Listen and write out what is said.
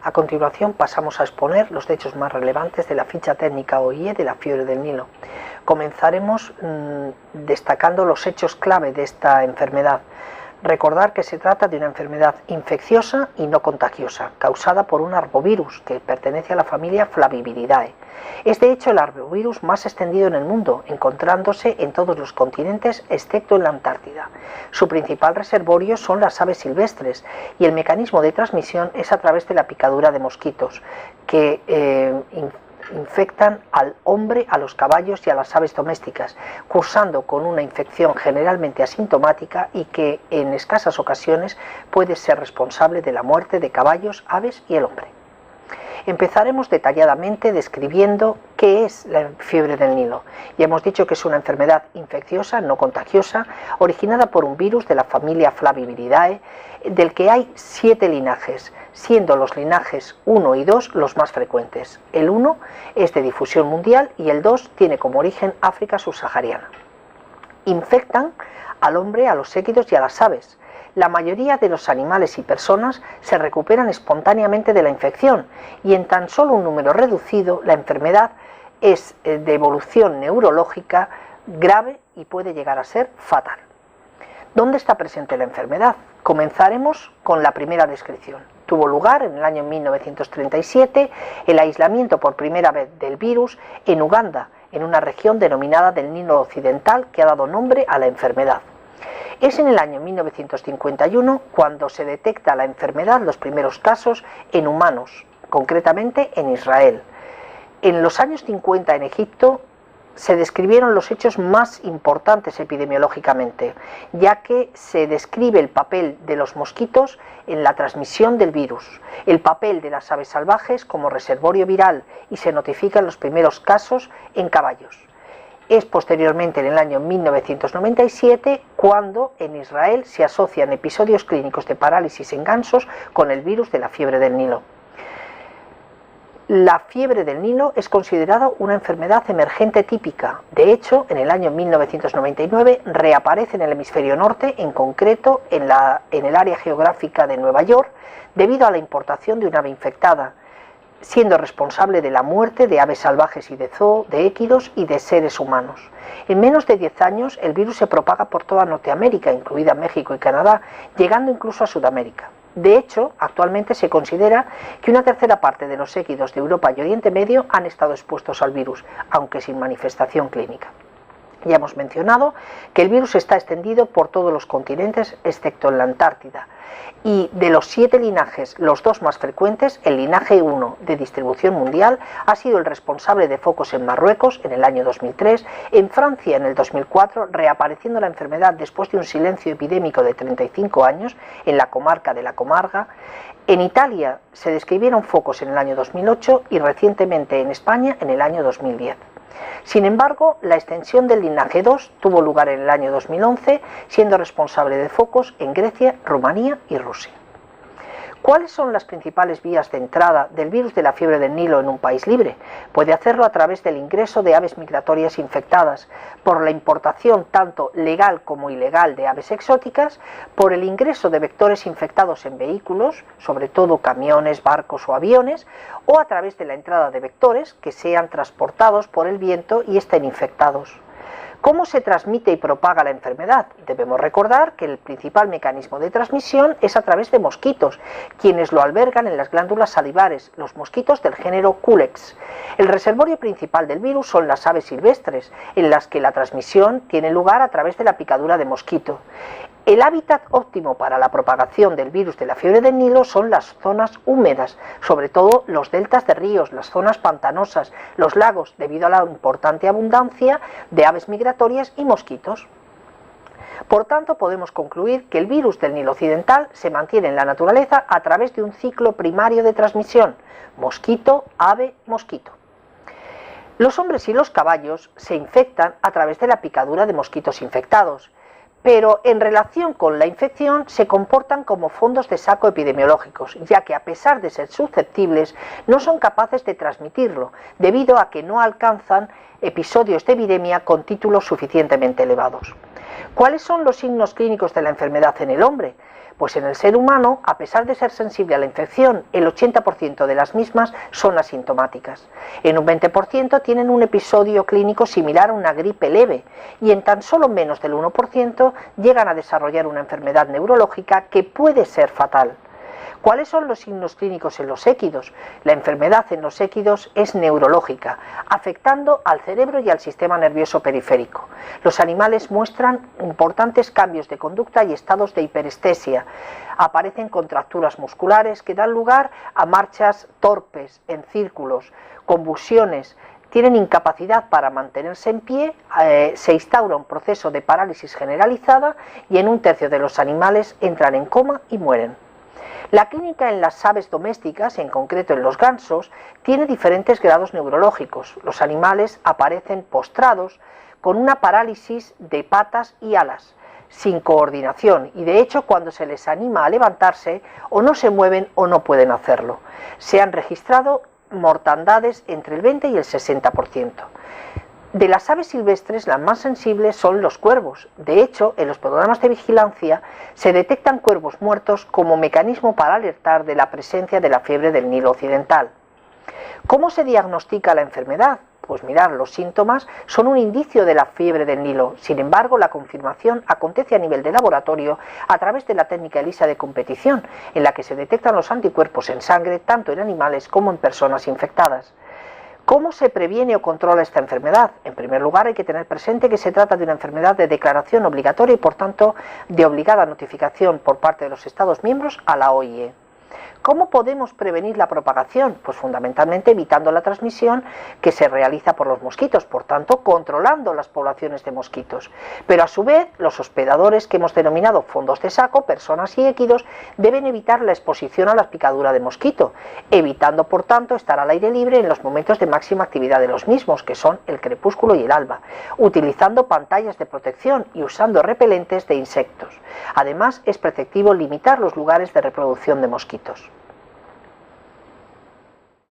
A continuación pasamos a exponer los hechos más relevantes de la ficha técnica OIE de la fiebre del Nilo. Comenzaremos destacando los hechos clave de esta enfermedad. Recordar que se trata de una enfermedad infecciosa y no contagiosa, causada por un arbovirus que pertenece a la familia Flaviviridae. Es de hecho el arbovirus más extendido en el mundo, encontrándose en todos los continentes excepto en la Antártida. Su principal reservorio son las aves silvestres y el mecanismo de transmisión es a través de la picadura de mosquitos, que infectan al hombre, a los caballos y a las aves domésticas, cursando con una infección generalmente asintomática y que en escasas ocasiones puede ser responsable de la muerte de caballos, aves y el hombre. Empezaremos detalladamente describiendo qué es la fiebre del Nilo. Ya hemos dicho que es una enfermedad infecciosa, no contagiosa, originada por un virus de la familia Flaviviridae, del que hay 7 linajes, siendo los linajes 1 y 2 los más frecuentes. El 1 es de difusión mundial y el 2 tiene como origen África subsahariana. Infectan al hombre, a los équidos y a las aves. La mayoría de los animales y personas se recuperan espontáneamente de la infección y en tan solo un número reducido la enfermedad es de evolución neurológica grave y puede llegar a ser fatal. ¿Dónde está presente la enfermedad? Comenzaremos con la primera descripción. Tuvo lugar en el año 1937 el aislamiento por primera vez del virus en Uganda, en una región denominada del Nilo Occidental que ha dado nombre a la enfermedad. Es en el año 1951 cuando se detecta la enfermedad, los primeros casos, en humanos, concretamente en Israel. En los años 50 en Egipto se describieron los hechos más importantes epidemiológicamente, ya que se describe el papel de los mosquitos en la transmisión del virus, el papel de las aves salvajes como reservorio viral y se notifican los primeros casos en caballos. Es posteriormente, en el año 1997, cuando en Israel se asocian episodios clínicos de parálisis en gansos con el virus de la fiebre del Nilo. La fiebre del Nilo es considerada una enfermedad emergente típica. De hecho, en el año 1999 reaparece en el hemisferio norte, en concreto en el área geográfica de Nueva York, debido a la importación de un ave infectada, siendo responsable de la muerte de aves salvajes y de zoo, de équidos y de seres humanos. En menos de 10 años el virus se propaga por toda Norteamérica, incluida México y Canadá, llegando incluso a Sudamérica. De hecho, actualmente se considera que una tercera parte de los équidos de Europa y Oriente Medio han estado expuestos al virus, aunque sin manifestación clínica. Ya hemos mencionado que el virus está extendido por todos los continentes excepto en la Antártida. Y de los 7 linajes, los 2 más frecuentes, el linaje 1 de distribución mundial ha sido el responsable de focos en Marruecos en el año 2003, en Francia en el 2004, reapareciendo la enfermedad después de un silencio epidémico de 35 años en la comarca de la Comarga. En Italia se describieron focos en el año 2008 y recientemente en España en el año 2010. Sin embargo, la extensión del linaje 2 tuvo lugar en el año 2011, siendo responsable de focos en Grecia, Rumanía y Rusia. ¿Cuáles son las principales vías de entrada del virus de la fiebre del Nilo en un país libre? Puede hacerlo a través del ingreso de aves migratorias infectadas, por la importación tanto legal como ilegal de aves exóticas, por el ingreso de vectores infectados en vehículos, sobre todo camiones, barcos o aviones, o a través de la entrada de vectores que sean transportados por el viento y estén infectados. ¿Cómo se transmite y propaga la enfermedad? Debemos recordar que el principal mecanismo de transmisión es a través de mosquitos, quienes lo albergan en las glándulas salivares, los mosquitos del género Culex. El reservorio principal del virus son las aves silvestres, en las que la transmisión tiene lugar a través de la picadura de mosquito. El hábitat óptimo para la propagación del virus de la fiebre del Nilo son las zonas húmedas, sobre todo los deltas de ríos, las zonas pantanosas, los lagos, debido a la importante abundancia de aves migratorias y mosquitos. Por tanto, podemos concluir que el virus del Nilo Occidental se mantiene en la naturaleza a través de un ciclo primario de transmisión: mosquito, ave, mosquito. Los hombres y los caballos se infectan a través de la picadura de mosquitos infectados, pero en relación con la infección se comportan como fondos de saco epidemiológicos, ya que a pesar de ser susceptibles no son capaces de transmitirlo, debido a que no alcanzan episodios de epidemia con títulos suficientemente elevados. ¿Cuáles son los signos clínicos de la enfermedad en el hombre? Pues en el ser humano, a pesar de ser sensible a la infección, el 80% de las mismas son asintomáticas. En un 20% tienen un episodio clínico similar a una gripe leve y en tan solo menos del 1% llegan a desarrollar una enfermedad neurológica que puede ser fatal. ¿Cuáles son los signos clínicos en los équidos? La enfermedad en los équidos es neurológica, afectando al cerebro y al sistema nervioso periférico. Los animales muestran importantes cambios de conducta y estados de hiperestesia. Aparecen contracturas musculares que dan lugar a marchas torpes, en círculos, convulsiones, tienen incapacidad para mantenerse en pie, se instaura un proceso de parálisis generalizada y en un tercio de los animales entran en coma y mueren. La clínica en las aves domésticas, en concreto en los gansos, tiene diferentes grados neurológicos. Los animales aparecen postrados con una parálisis de patas y alas, sin coordinación, y de hecho cuando se les anima a levantarse o no se mueven o no pueden hacerlo. Se han registrado mortandades entre el 20 y el 60%. De las aves silvestres, las más sensibles son los cuervos. De hecho, en los programas de vigilancia se detectan cuervos muertos como mecanismo para alertar de la presencia de la fiebre del Nilo occidental. ¿Cómo se diagnostica la enfermedad? Pues mirar, los síntomas son un indicio de la fiebre del Nilo. Sin embargo, la confirmación acontece a nivel de laboratorio a través de la técnica ELISA de competición, en la que se detectan los anticuerpos en sangre tanto en animales como en personas infectadas. ¿Cómo se previene o controla esta enfermedad? En primer lugar, hay que tener presente que se trata de una enfermedad de declaración obligatoria y, por tanto, de obligada notificación por parte de los Estados miembros a la OIE. ¿Cómo podemos prevenir la propagación? Pues fundamentalmente evitando la transmisión que se realiza por los mosquitos, por tanto controlando las poblaciones de mosquitos. Pero a su vez los hospedadores que hemos denominado fondos de saco, personas y équidos, deben evitar la exposición a la picadura de mosquito, evitando por tanto estar al aire libre en los momentos de máxima actividad de los mismos, que son el crepúsculo y el alba, utilizando pantallas de protección y usando repelentes de insectos. Además, es preceptivo limitar los lugares de reproducción de mosquitos.